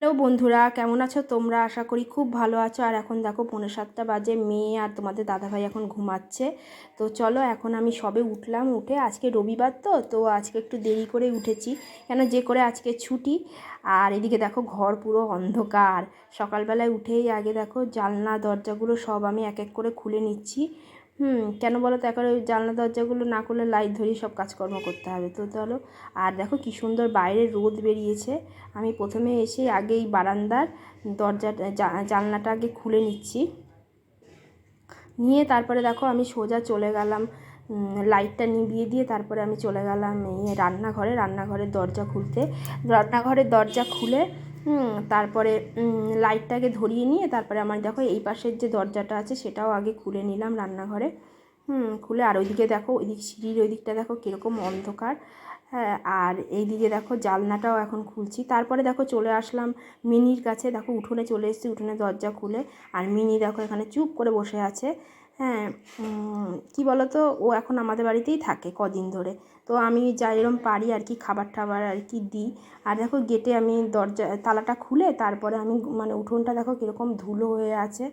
Hello বন্ধুরা, কেমন আছো তোমরা? আশা করি খুব ভালো আছো। আর এখন দেখো 6:45 বাজে, মেয়ে আর তোমাদের দাদাভাই এখন ঘুমাচ্ছে। তো চলো, এখন আমি সবে উঠলাম। উঠে আজকে রবিবার তো আজকে একটু দেরি করে উঠেছি, কেন যে করে আজকে ছুটি। আর এদিকে দেখো ঘর পুরো অন্ধকার। সকালবেলায় উঠেই আগে দেখো জানলা দরজাগুলো সব আমি এক এক করে খুলে নিচ্ছি। কেন বলো তো, এখন ওই জানলা দরজাগুলো না করলে লাইট ধরিয়ে সব কাজকর্ম করতে হবে। তো চলো। আর দেখো কি সুন্দর বাইরে রোদ বেরিয়েছে। আমি প্রথমে এসে আগে এই বারান্দার দরজাটা জানলাটা আগে খুলে নিচ্ছি। নিয়ে তারপরে দেখো আমি সোজা চলে গেলাম, লাইটটা নিভিয়ে দিয়ে তারপরে আমি চলে গেলাম এই রান্নাঘরের দরজা খুলতে। রান্নাঘরের দরজা খুলে তারপরে লাইটটাকে ধরিয়ে নিয়ে তারপরে আমার দেখো এই পাশের যে দরজাটা আছে সেটাও আগে খুলে নিলাম রান্নাঘরে। খুলে আর ওইদিকে দেখো, ওইদিক সিঁড়ির ওই দিকটা দেখো কীরকম অন্ধকার। হ্যাঁ, আর এইদিকে দেখো জানলাটাও এখন খুলছি। তারপরে দেখো চলে আসলাম মিনির কাছে। দেখো উঠোনে চলে এসেছি, উঠোনে দরজা খুলে। আর মিনি দেখো এখানে চুপ করে বসে আছে। হ্যাঁ, কী বলো তো, ও এখন আমাদের বাড়িতেই থাকে কদিন ধরে। তো আমি যা এরম পারি আর কি খাবার টাবার আর কি দিই। আর দেখো গেটে আমি দরজা তালাটা খুলে তারপরে আমি মানে উঠোনটা দেখো কীরকম ধুলো হয়ে আছে।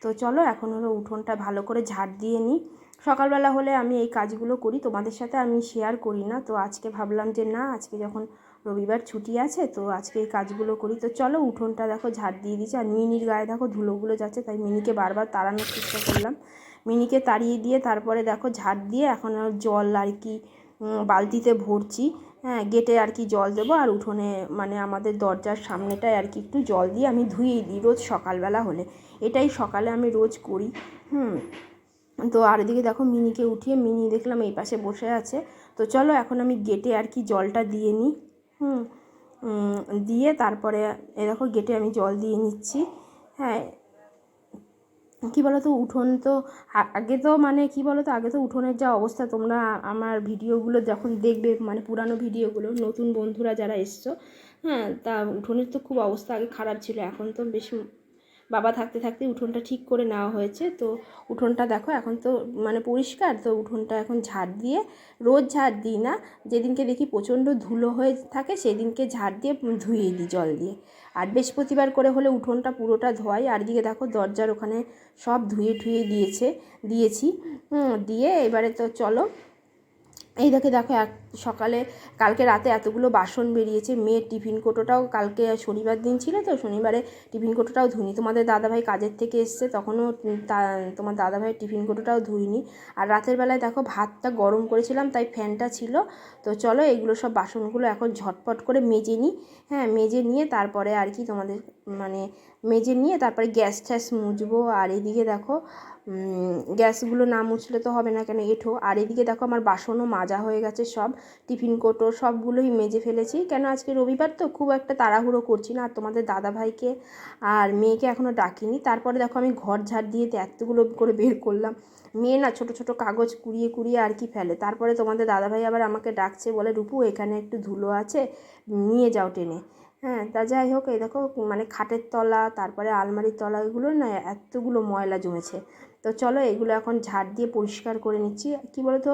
তো চলো এখন হলো উঠোনটা ভালো করে ঝাড় দিয়ে নিই। সকালবেলা হলে আমি এই কাজগুলো করি, তোমাদের সাথে আমি শেয়ার করি না। তো আজকে ভাবলাম যে না, আজকে যখন রবিবার ছুটি আছে তো আজকে এই কাজগুলো করি। তো চলো উঠোনটা দেখো ঝাড় দিয়ে দিচ্ছি। আর মিনির গায়ে দেখো ধুলোগুলো যাচ্ছে, তাই মিনিকে বারবার তাড়ানোর চেষ্টা করলাম। মিনিকে তাড়িয়ে দিয়ে তারপরে দেখো ঝাড় দিয়ে এখন জল আর কি বালতিতে ভরছি। হ্যাঁ, গেটে আর কি জল দেবো, আর উঠোনে মানে আমাদের দরজার সামনেটায় আর কি একটু জল দিয়ে আমি ধুয়েই দিই রোজ সকালবেলা হলে। এটাই সকালে আমি রোজ করি। তো আর এদিকে দেখো মিনিকে উঠিয়ে মিনি দেখলাম এই পাশে বসে আছে। তো চলো এখন আমি গেটে আর কি জলটা দিয়ে নিই। দিয়ে তারপরে দেখো গেটে আমি জল দিয়ে নিচ্ছি। হ্যাঁ, কী বলো তো, উঠোন তো আগে তো মানে কী বলো তো, আগে তো উঠোনের যা অবস্থা, তোমরা আমার ভিডিওগুলো যখন দেখবে মানে পুরানো ভিডিওগুলো, নতুন বন্ধুরা যারা এসছো, হ্যাঁ, তা উঠোনের তো খুব অবস্থা আগে খারাপ ছিল। এখন তো বেশ বাবা থাকতে থাকতে উঠোনটা ঠিক করে নেওয়া হয়েছে। তো উঠোনটা দেখো এখন তো মানে পরিষ্কার। তো উঠোনটা এখন ঝাড় দিয়ে, রোজ ঝাড় দিই না, যেদিনকে দেখি প্রচণ্ড ধুলো হয়ে থাকে সেদিনকে ঝাড় দিয়ে ধুয়ে দিই জল দিয়ে। আর বৃহস্পতিবার করে হলে উঠোনটা পুরোটা ধোয়াই। আর দিকে দেখো দরজার ওখানে সব ধুয়ে দিয়েছি। দিয়ে এবারে তো চলো, এই দেখো সকালে কালকে রাতে এতগুলো বাসন বেরিয়েছে। মেয়ের টিফিন কোটোটাও, কালকে শনিবার দিন ছিল তো শনিবারে টিফিন কোটোটাও ধুইনি। তোমাদের দাদাভাই কাজের থেকে এসছে তখনও তোমার দাদাভাইয়ের টিফিন কোটোটাও ধুইনি। আর রাতের বেলায় দেখো ভাতটা গরম করেছিলাম, তাই ফ্যানটা ছিল। তো চলো এগুলো সব বাসনগুলো এখন ঝটপট করে মেজে নিই। হ্যাঁ, মেজে নিয়ে তারপরে আর কি তোমাদের মানে মেজে নিয়ে তারপরে গ্যাস ট্যাস মুছবো। আর এদিকে দেখো গ্যাসগুলো না মুছলে তো হবে না, কেন এঁঠো। আর এদিকে দেখো আমার বাসনও মাজা হয়ে গেছে সব, টিফিন কোটো সবগুলোই মেজে ফেলেছি। কেন আজকে রবিবার তো খুব একটা তাড়াহুড়ো করছি না। আর তোমাদের দাদাভাইকে আর মেয়েকে এখনও ডাকিনি। তারপরে দেখো আমি ঘর ঝাড় দিয়ে এতগুলো করে বের করলাম। মেয়ে না ছোট ছোট কাগজ কুড়িয়ে আর কি ফেলে। তারপরে তোমাদের দাদাভাই আবার আমাকে ডাকছে, বলে রূপু এখানে একটু ধুলো আছে, নিয়ে যাও টেনে। হ্যাঁ, তা যাই হোক, এই দেখো মানে খাটের তলা তারপরে আলমারির তলা এগুলো না এতগুলো ময়লা জমেছে। তো চলো এগুলো এখন ঝাড় দিয়ে পরিষ্কার করে নিচ্ছি। কী বলো তো,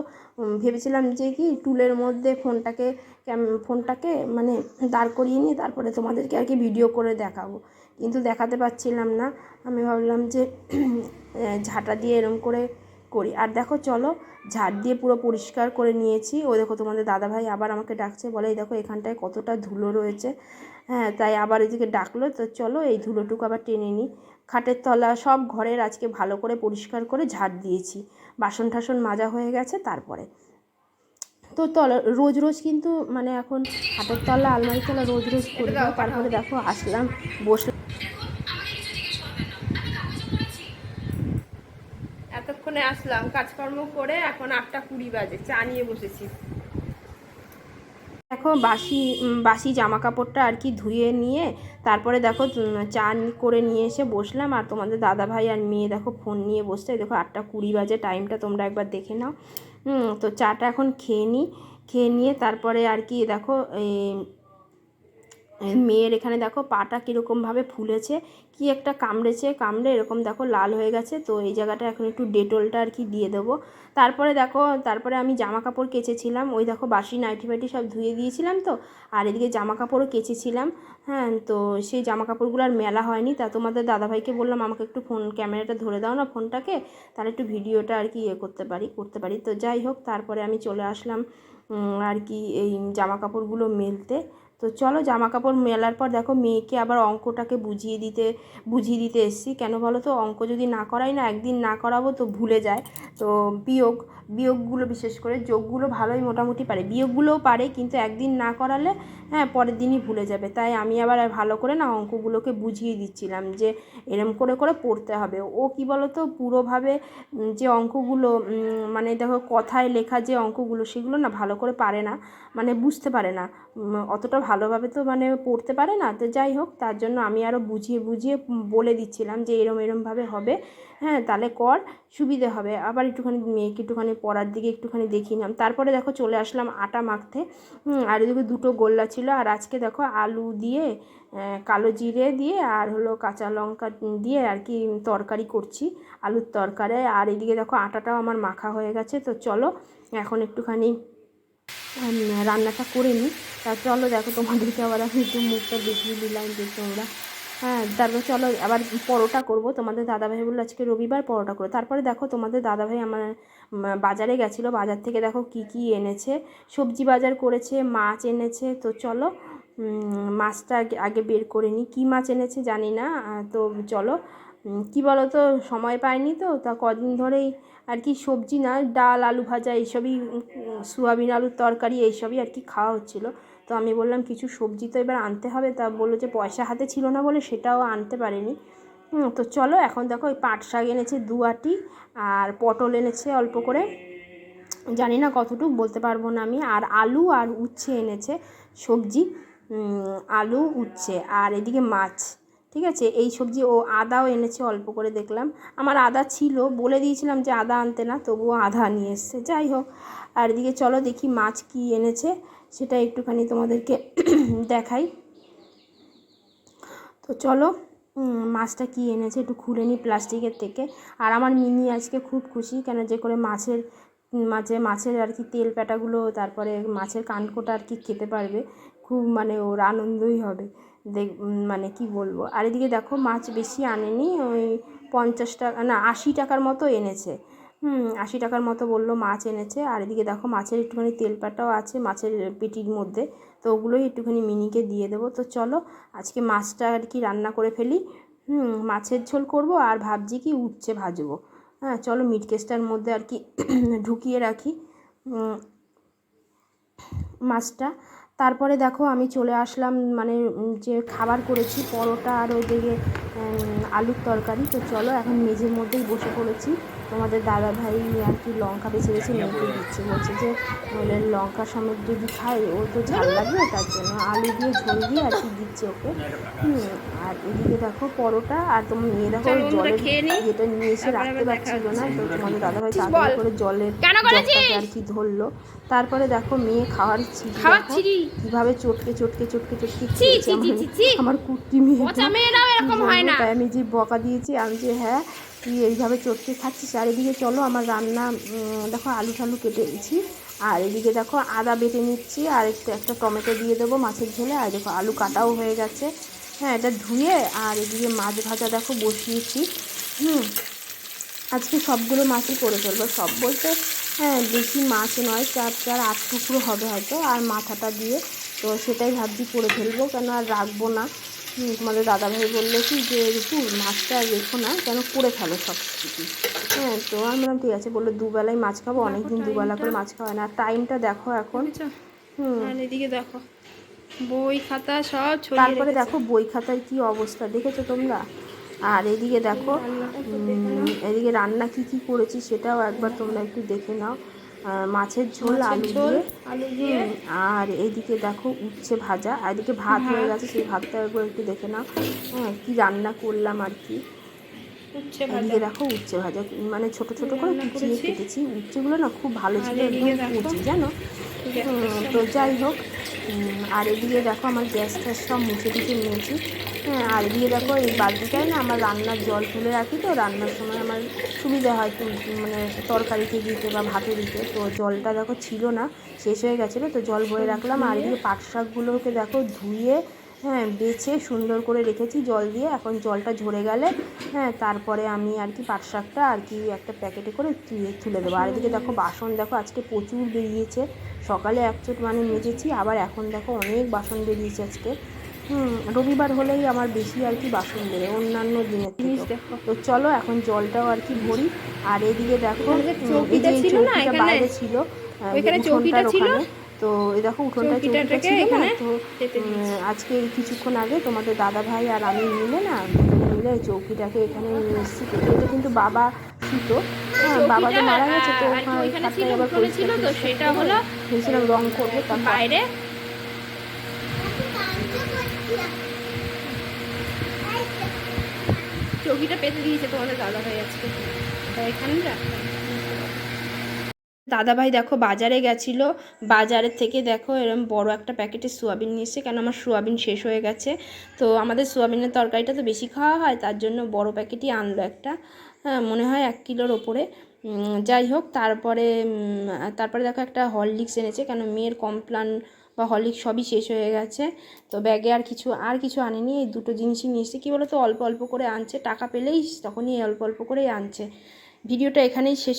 ভেবেছিলাম যে কি টুলের মধ্যে ফোনটাকে মানে দাঁড় করিয়ে নিয়ে তারপরে তোমাদেরকে আর কি ভিডিও করে দেখাবো, কিন্তু দেখাতে পারছিলাম না। আমি ভাবলাম যে ঝাঁটা দিয়ে এরম করে করি। আর দেখো চলো ঝাড় দিয়ে পুরো পরিষ্কার করে নিয়েছি। ও দেখো তোমাদের দাদাভাই আবার আমাকে ডাকছে, বলে এই দেখো এখানটায় কতটা ধুলো রয়েছে। হ্যাঁ, তাই আবার এদিকে ডাকলো। তো চলো এই ধুলোটুকু আবার টেনে নিই। খাটের তলা সব ঘরের আজকে ভালো করে পরিষ্কার করে ঝাড় দিয়েছি, বাসন টাসন মাজা হয়ে গেছে। তারপরে তো রোজ কিন্তু মানে এখন খাটের তলা আলমারির তলা রোজ করি না। তারপরে দেখো আসলাম, বসলাম, এতক্ষণে আসলাম কাজকর্ম করে, এখন 8:20 বাজে, চা নিয়ে বসেছি। দেখো বাসি জামা কাপড়টা আর কি ধুয়ে নিয়ে তারপরে দেখো চা করে নিয়ে এসে বসলাম। আর তোমাদের দাদাভাই আর মেয়ে দেখো ফোন নিয়ে বসছে। দেখো 8:20 বাজে, টাইমটা তোমরা একবার দেখে নাও। তো চাটা এখন খেয়ে নিয়ে তারপরে আর কি দেখো মেয়ের এখানে দেখো পাটা কীরকমভাবে ফুলেছে, কি একটা কামড়ে এরকম দেখো লাল হয়ে গেছে। তো এই জায়গাটা এখন একটু ডেটলটা আর কি দিয়ে দেবো। তারপরে আমি জামা কাপড় কেচেছিলাম, ওই দেখো বাসি নাইটি ফাইটি সব ধুয়ে দিয়েছিলাম তো, আর এদিকে জামা কাপড়ও কেচেছিলাম। হ্যাঁ, তো সেই জামা কাপড়গুলো আর মেলা হয়নি। তা তোমাদের দাদাভাইকে বললাম আমাকে একটু ক্যামেরাটা ধরে দাও না ফোনটাকে, তাহলে একটু ভিডিওটা আর কি করতে পারি। তো যাই হোক, তারপরে আমি চলে আসলাম আর কি এই জামা কাপড়গুলো মেলতে। তো চলো, জামা কাপড় মেলার পর দেখো মেয়েকে আবার অঙ্কটাকে বুঝিয়ে দিতে এসেছি। কেন বলো তো, অঙ্ক যদি না করাই না, একদিন না করাবো তো ভুলে যায়। তো বিয়োগগুলো, বিশেষ করে যোগগুলো ভালোই মোটামুটি পারে, বিয়োগগুলোও পারে, কিন্তু একদিন না করালে হ্যাঁ পরের দিনই ভুলে যাবে। তাই আমি আবার ভালো করে না অঙ্কগুলোকে বুঝিয়ে দিচ্ছিলাম যে এরম করে পড়তে হবে। ও কি বলো তো, পুরোভাবে যে অঙ্কগুলো মানে দেখো কথায় লেখা যে অঙ্কগুলো, সেগুলো না ভালো করে পারে না, মানে বুঝতে পারে না, অতটা ভালোভাবে তো মানে পড়তে পারে না। তো যাই হোক, তার জন্য আমি আরও বুঝিয়ে বলে দিচ্ছিলাম যে এরমভাবে হবে, হ্যাঁ তাহলে কর, সুবিধে হবে। আবার একটুখানি মেয়েকে একটুখানি পড়ার দিকে একটুখানি দেখিলাম। তারপরে দেখো চলে আসলাম আটা মাখতে। আর এদিকে দুটো গোল্লা ছিল, আর আজকে দেখো আলু দিয়ে কালো জিরে দিয়ে আর হলো কাঁচা লঙ্কা দিয়ে আর কি তরকারি করছি, আলুর তরকারি। আর এদিকে দেখো আটাটাও আমার মাখা হয়ে গেছে। তো চলো এখন একটুখানি রান্নাটা করে নিই। তা চলো দেখো, তোমাদেরকে আবার আমি একটু মুখটা দেখিয়ে দিলাম যে তোমরা, হ্যাঁ তারপর চলো আবার পরোটা করব। তোমাদের দাদাভাই বললো আজকে রবিবার পরোটা করো। তারপরে দেখো তোমাদের দাদাভাই আমার বাজারে গেছিলো, বাজার থেকে দেখো কি এনেছে, সবজি বাজার করেছে, মাছ এনেছে। তো চলো মাছটা আগে বের করে নিই, কী মাছ এনেছে জানি না। তো চলো, কী বলো তো, সময় পাইনি তো, তা কদিন ধরেই আর কি সবজি না, ডাল আলু ভাজা এইসবই, সোয়াবিন আলুর তরকারি এইসবই আর কি খাওয়া হচ্ছিলো। তো আমি বললাম কিছু সবজি তো এবার আনতে হবে। তা বললো যে পয়সা হাতে ছিল না বলে সেটাও আনতে পারেনি। তো চলো এখন দেখো ওই পাট শাক এনেছে 2 আঁটি, আর পটল এনেছে অল্প করে, জানি না কতটুকু বলতে পারবো না আমি, আর আলু আর উচ্ছে এনেছে সবজি, আলু উচ্ছে, আর এদিকে মাছ। ঠিক আছে, এই সবজি। ও আদাও এনেছে অল্প করে দেখলাম, আমার আদা ছিল, বলে দিয়েছিলাম যে আদা আনতে না, তবুও আদা নিয়ে এসছে। যাই হোক, আর এদিকে চলো দেখি মাছ কি এনেছে সেটা একটুখানি তোমাদেরকে দেখাই। তো চলো মাছটা কি এনেছে একটু খুলে নিই প্লাস্টিকের থেকে। আর আমার মিনি আজকে খুব খুশি, কেন যে করে মাছের আর কি তেল প্যাটাগুলো, তারপরে মাছের কানকোটা আর কি খেতে পারবে, খুব মানে ওর আনন্দই হবে। মানে কি বলবো। আর এদিকে দেখো মাছ বেশি আনেনি, ওই 50 টাকা না 80 টাকার মতো এনেছে, 80 টাকার মতো বললো মাছ এনেছে। আর এদিকে দেখো মাছের একটুখানি তেল পাটাও আছে মাছের পেটির মধ্যে, তো ওগুলোই একটুখানি মিনিকে দিয়ে দেবো। তো চলো আজকে মাছটা আর কি রান্না করে ফেলি। মাছের ঝোল করব, আর ভাবছি কি উচ্ছে ভাজবো। হ্যাঁ চলো মিট কেসটার মধ্যে আর কি ঢুকিয়ে রাখি মাছটা। তারপরে দেখো আমি চলে আসলাম, মানে যে খাবার করেছি পরোটা আর ওইদিকে আলুর তরকারি। তো চলো এখন মেঝের মধ্যেই বসে পড়েছি। তোমাদের দাদা ভাই আর কি লঙ্কা বেছে মেয়েকে দিচ্ছে, বলছে যে নইলে লঙ্কা সমেত যদি খায় ও তো ঝাল লাগবে, তার জন্য আলু দিয়ে ঝোল দিয়ে আর কি দিচ্ছে ওকে। আর এদিকে দেখো পরোটা, আর তোমার মেয়ে দেখো জলের ইয়েটা নিয়ে এসে রাখতে পারছিল না, তো তোমাদের দাদা ভাই তাড়াতাড়ি করে জলের জগটাকে আর কি ধরলো। তারপরে দেখো মেয়ে খাওয়ার ছিঁড়ি কীভাবে চটকে খেয়েছে আমার কুট্টি মেয়ে। তাই আমি যে বকা দিয়েছি, আমি যে হ্যাঁ তুই এইভাবে চটকে খাচ্ছিস। আর এদিকে চলো আমার রান্না দেখো আলু টালু কেটে দিচ্ছি, আর এদিকে দেখো আদা বেটে নিচ্ছি, আর একটা টমেটো দিয়ে দেবো মাছের ঝোলে। আর দেখো আলু কাটাও হয়ে গেছে, হ্যাঁ এটা ধুয়ে। আর এদিকে মাছ ভাজা দেখো বসিয়েছি। আজকে সবগুলো মাছই করে ফেলবো, সব বলতে হ্যাঁ বেশি মাছ নয়, 4-8 টুকরো হবে হয়তো, আর মাথাটা দিয়ে। তো সেটাই ভাবছি করে ফেলবো, কেন আর রাখবো না। তোমাদের দাদাভাই বললো কি যে ঋতু মাছটা রেখো না, কেন করে ফেলো সব কিছু। হ্যাঁ তো আমি বললাম ঠিক আছে। বললো দুবেলায় মাছ খাবো, অনেকদিন দুবেলা করে মাছ খাওয়া হয় না। আর টাইমটা দেখো এখন, এদিকে দেখো বই খাতা সব। তারপরে দেখো বই খাতার কি অবস্থা দেখেছো তোমরা। আর এদিকে দেখো এদিকে রান্না কি করেছি সেটাও একবার তোমরা একটু দেখে নাও। মাছের ঝোল আলু দিয়ে, আর এইদিকে দেখো উচ্ছে ভাজা, আর এদিকে ভাত হয়ে গেছে, সেই ভাতটা একবার একটু দেখে নাও। হ্যাঁ কী রান্না করলাম আর কি। উচ্ছে এদিকে ভাজা দেখো উচ্ছে ভাজা, মানে ছোট ছোট করে রান্না কুচিয়ে করেছি। কেটেছি। উচ্ছেগুলো না খুব ভালো আর ছিল, এদিকে একদম দেখো কুচি জানো। গ্যাসটা তো মুছে যাই হোক, রাখছি। আর এদিকে দেখো আমার গ্যাস ট্যাস সব মুছে টুছে নিয়েছি। হ্যাঁ, আর এদিকে দেখো এই বালতিটায় না আমার রান্নার জল তুলে রাখি, তো রান্নার সময় আমার সুবিধা হয় মানে তরকারিতে দিতে বা ভাতে দিতে। তো জলটা দেখো ছিল না, শেষ হয়ে গেছিলো, তো জল ভরে সব রাখলাম। আর ধুয়ে এদিকে পাট শাকগুলোকে দেখো ধুয়ে, হ্যাঁ, বেছে সুন্দর করে রেখেছি জল দিয়ে। এখন জলটা ঝরে গেলে, হ্যাঁ, তারপরে আমি আর কি পাট শাকটা আর কি একটা প্যাকেটে করে তুলে দেবো। আর এদিকে দেখো বাসন দেখো আজকে প্রচুর বেরিয়েছে। সকালে এক চোট মানে মেজেছি, আবার এখন দেখো অনেক বাসন বেরিয়েছে আজকে। রবিবার হলেই আমার বেশি আর কি বাসন বেরোয় অন্যান্য দিনের জিনিস থেকেও। দেখো, তো চলো এখন জলটাও আর কি ভরি। আর এদিকে দেখো এখানে যে এই যে চৌকিটা এই ছিল না, চৌকিটা এখানে বাইরে ছিল, ওইখানে চৌকিটা উঠোনটার ছিল, ওখানে। তো এই দেখো উঠোনটায় চৌকিটা চৌকিটাটাকে ছিল না, এখানে তো পেতে দিয়েছি। আজকে কিছুক্ষণ আগে তোমাদের দাদা ভাই আর আমি মিলে না, দুজনে মিলে চৌকিটাকে এখানে নিয়ে এসেছি পেতে। এটা কিন্তু বাবা শুতো, হ্যাঁ, বাবা তো চৌকিটা মারা গেছে, তো আর কি ওখানে এই ওইখানে ছিল, খাটটায় আবার উঠোনে ছিল, পরিষ্কার তো টরিষ্কার সেটা করে হলো ভেবেছিলাম রং করবো। এখন তারপর বাইরে চৌকিটা পেতে দিয়েছে তোমাদের দাদা ভাই আজকে, এখানে রাখলাম। দাদাভাই দেখো বাজারে গেছিলো, বাজারের থেকে দেখো এরকম বড় একটা প্যাকেটের সোয়াবিন নিয়ে এসেছে, কেন আমার সোয়াবিন শেষ হয়ে গেছে। তো আমাদের সোয়াবিনের তরকারিটা তো বেশি খাওয়া হয়, তার জন্য বড় প্যাকেটই আনলো একটা, হ্যাঁ, মনে হয় 1 কিলোর ওপরে। যাই হোক, তারপরে দেখো একটা হরলিক্স এনেছে, কেন মেয়ের কমপ্লান বা হরলিক্স সবই শেষ হয়ে গেছে। তো ব্যাগে আর কিছু আনেনি, এই দুটো জিনিসই নিয়ে এসেছে। কী বলো তো, অল্প অল্প করে আনছে, টাকা পেলেই তখনই অল্প অল্প করেই আনছে। ভিডিওটা এখানেই শেষ।